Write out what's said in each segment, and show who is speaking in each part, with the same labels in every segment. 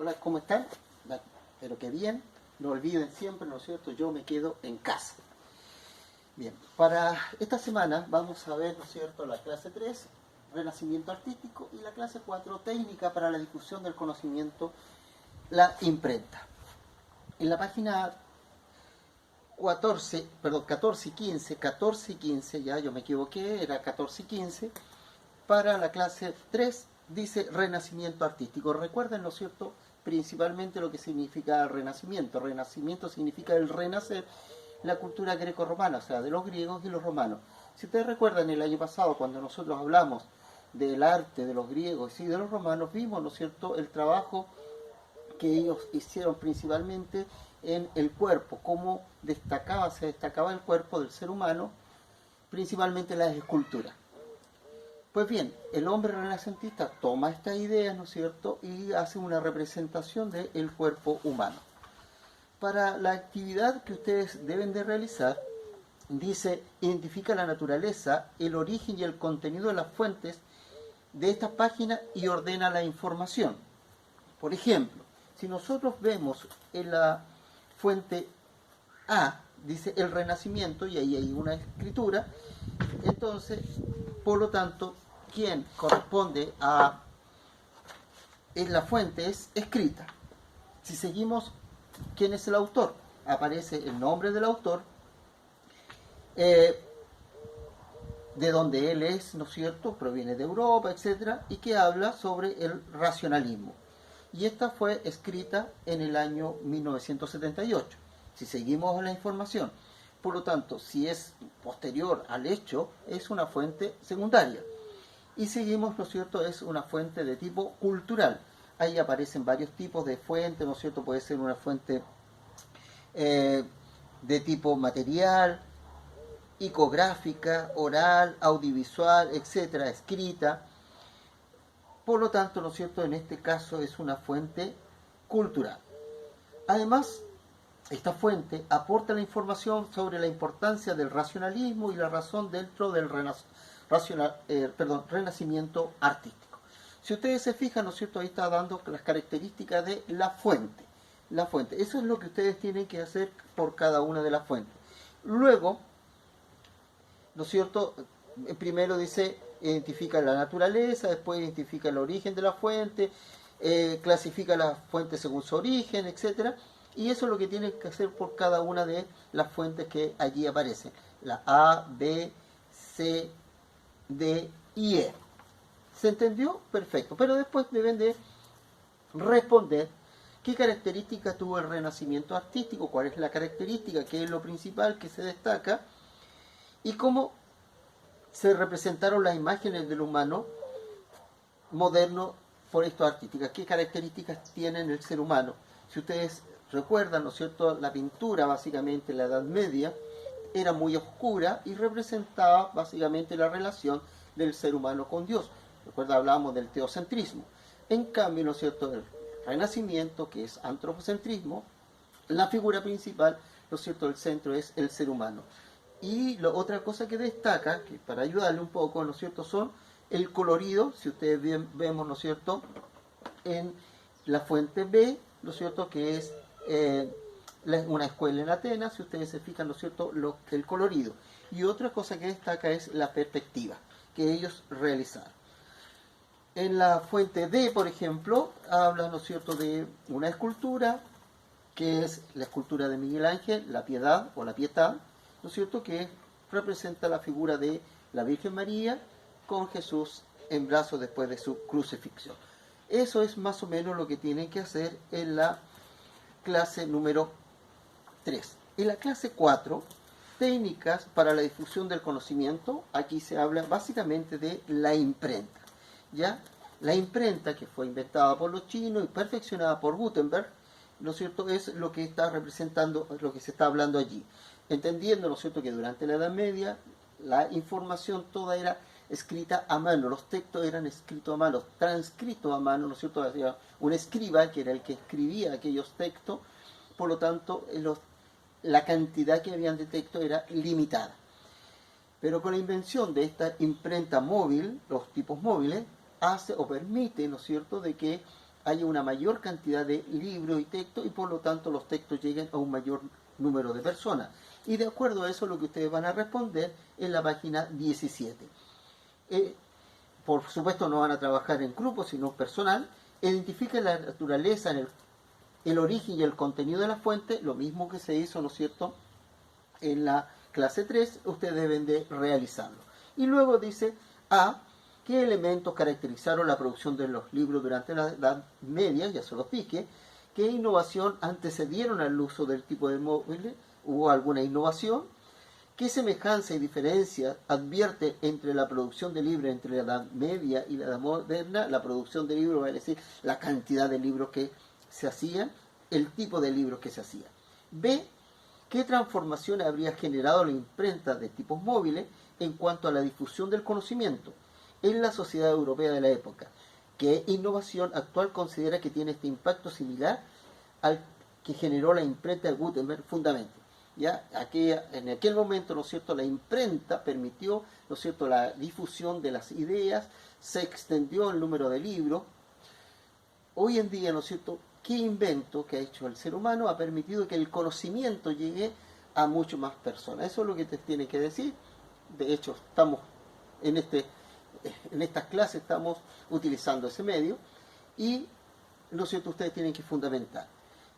Speaker 1: Hola, ¿cómo están? Espero que bien. No olviden siempre, ¿no es cierto? Yo me quedo en casa. Bien, para esta semana vamos a ver, ¿no es cierto?, la clase 3, Renacimiento Artístico, y la clase 4, Técnica para la difusión del conocimiento, la imprenta. En la página 14 y 15, ya yo me equivoqué, era 14 y 15, para la clase 3 dice Renacimiento Artístico. Recuerden, ¿no es cierto?, principalmente lo que significa Renacimiento. Renacimiento significa el renacer, la cultura greco-romana, o sea, de los griegos y los romanos. Si ustedes recuerdan, el año pasado, cuando nosotros hablamos del arte de los griegos y de los romanos, vimos, ¿no es cierto?, el trabajo que ellos hicieron principalmente en el cuerpo, cómo se destacaba el cuerpo del ser humano, principalmente en las esculturas. Pues bien, el hombre renacentista toma estas ideas, ¿no es cierto?, y hace una representación del cuerpo humano. Para la actividad que ustedes deben de realizar, dice, identifica la naturaleza, el origen y el contenido de las fuentes de estas páginas y ordena la información. Por ejemplo, si nosotros vemos en la fuente A, dice el Renacimiento, y ahí hay una escritura, entonces, por lo tanto, quien corresponde en la fuente es escrita. Si seguimos, ¿quién es el autor? Aparece el nombre del autor, de donde él es, ¿no es cierto?, proviene de Europa, etc., y que habla sobre el racionalismo. Y esta fue escrita en el año 1978. Si seguimos la información, por lo tanto, si es posterior al hecho, es una fuente secundaria. Y seguimos, ¿no es cierto?, es una fuente de tipo cultural. Ahí aparecen varios tipos de fuentes, ¿no es cierto? Puede ser una fuente de tipo material, icográfica, oral, audiovisual, etcétera, escrita. Por lo tanto, ¿no es cierto?, en este caso es una fuente cultural. Además, esta fuente aporta la información sobre la importancia del racionalismo y la razón dentro del renacimiento artístico. Si ustedes se fijan, ¿no es cierto?, ahí está dando las características de la fuente. La fuente, eso es lo que ustedes tienen que hacer por cada una de las fuentes. Luego, ¿no es cierto?, primero dice, identifica la naturaleza, después identifica el origen de la fuente, clasifica las fuentes según su origen, etc. Y eso es lo que tienen que hacer por cada una de las fuentes que allí aparecen. La A, B, C, D y E. ¿Se entendió? Perfecto. Pero después deben de responder qué características tuvo el Renacimiento artístico, cuál es la característica, qué es lo principal que se destaca, y cómo se representaron las imágenes del humano moderno por estos artísticas, qué características tiene el ser humano. Si ustedes recuerdan, ¿no es cierto?, la pintura básicamente en la Edad Media era muy oscura y representaba básicamente la relación del ser humano con Dios. Recuerda, hablábamos del teocentrismo. En cambio, ¿no es cierto?, el Renacimiento, que es antropocentrismo, la figura principal, ¿no es cierto?, el centro es el ser humano. Y otra cosa que destaca, que para ayudarle un poco, ¿no es cierto?, son el colorido. Si ustedes vemos, ¿no es cierto?, en la fuente B, ¿no es cierto?, que es una escuela en Atenas, si ustedes se fijan, ¿no es cierto?, el colorido. Y otra cosa que destaca es la perspectiva que ellos realizaron. En la fuente D, por ejemplo, habla, ¿no es cierto?, de una escultura, que es la escultura de Miguel Ángel, la Piedad o la Pietà, ¿no es cierto?, que representa la figura de la Virgen María con Jesús en brazos después de su crucifixión. Eso es más o menos lo que tienen que hacer en la clase número 3. En la clase 4, técnicas para la difusión del conocimiento, aquí se habla básicamente de la imprenta. ¿Ya? La imprenta, que fue inventada por los chinos y perfeccionada por Gutenberg, ¿no es cierto?, es lo que está representando, lo que se está hablando allí. Entendiendo, ¿no es cierto?, que durante la Edad Media la información toda era escrita a mano, los textos eran escritos a mano, transcritos a mano, ¿no es cierto?, había un escriba que era el que escribía aquellos textos, por lo tanto la cantidad que habían de texto era limitada. Pero con la invención de esta imprenta móvil, los tipos móviles, hace o permite, ¿no es cierto?, de que haya una mayor cantidad de libros y textos y por lo tanto los textos lleguen a un mayor número de personas. Y de acuerdo a eso lo que ustedes van a responder en la página 17. Por supuesto no van a trabajar en grupo, sino personal. Identifiquen la naturaleza, el origen y el contenido de la fuente, lo mismo que se hizo, ¿no es cierto?, en la clase 3, ustedes deben de realizarlo. Y luego dice A, ¿qué elementos caracterizaron la producción de los libros durante la Edad Media? Ya se los dije. ¿Qué innovación antecedieron al uso del tipo de móviles? ¿Hubo alguna innovación? ¿Qué semejanza y diferencia advierte entre la producción de libros entre la Edad Media y la Edad Moderna? La producción de libros, es decir, la cantidad de libros que se hacían, el tipo de libros que se hacían. B, ¿qué transformación habría generado la imprenta de tipos móviles en cuanto a la difusión del conocimiento en la sociedad europea de la época? ¿Qué innovación actual considera que tiene este impacto similar al que generó la imprenta de Gutenberg fundamentalmente? ¿Ya? En aquel momento, ¿no es cierto?, la imprenta permitió, ¿no es cierto?, la difusión de las ideas, se extendió el número de libros. Hoy en día, ¿no es cierto?, ¿qué invento que ha hecho el ser humano ha permitido que el conocimiento llegue a muchas más personas? Eso es lo que te tiene que decir. De hecho, estamos en estas clases estamos utilizando ese medio y, ¿no es cierto?, ustedes tienen que fundamentar.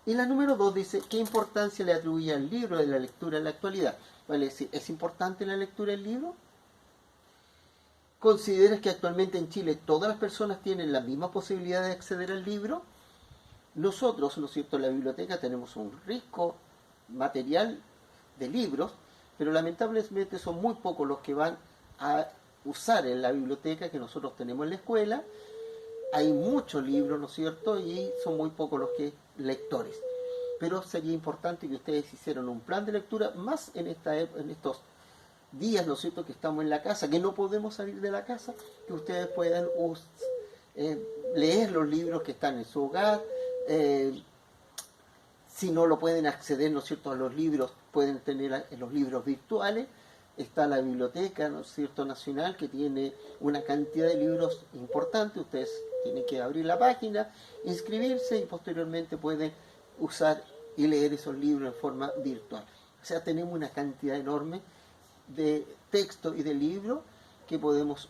Speaker 1: Y la número 2 dice, ¿qué importancia le atribuye al libro de la lectura en la actualidad? Vale decir, ¿es importante la lectura del libro? ¿Consideras que actualmente en Chile todas las personas tienen la misma posibilidad de acceder al libro? Nosotros, ¿no es cierto?, en la biblioteca tenemos un rico material de libros, pero lamentablemente son muy pocos los que van a usar en la biblioteca que nosotros tenemos en la escuela. Hay muchos libros, ¿no es cierto?, y son muy pocos los que lectores. Pero sería importante que ustedes hicieran un plan de lectura, más en estos días, ¿no es cierto?, que estamos en la casa, que no podemos salir de la casa, que ustedes puedan leer los libros que están en su hogar. Si no lo pueden acceder, ¿no es cierto?, a los libros, pueden tener los libros virtuales. Está la biblioteca, ¿no es cierto?, nacional, que tiene una cantidad de libros importante. Ustedes tienen que abrir la página, inscribirse y posteriormente pueden usar y leer esos libros en forma virtual. O sea, tenemos una cantidad enorme de texto y de libros que podemos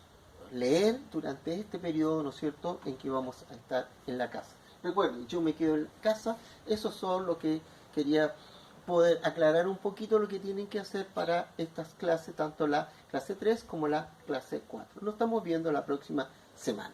Speaker 1: leer durante este periodo, ¿no es cierto?, en que vamos a estar en la casa. Recuerden, yo me quedo en casa. Eso son lo que quería poder aclarar un poquito lo que tienen que hacer para estas clases, tanto la clase 3 como la clase 4. Nos estamos viendo la próxima semana.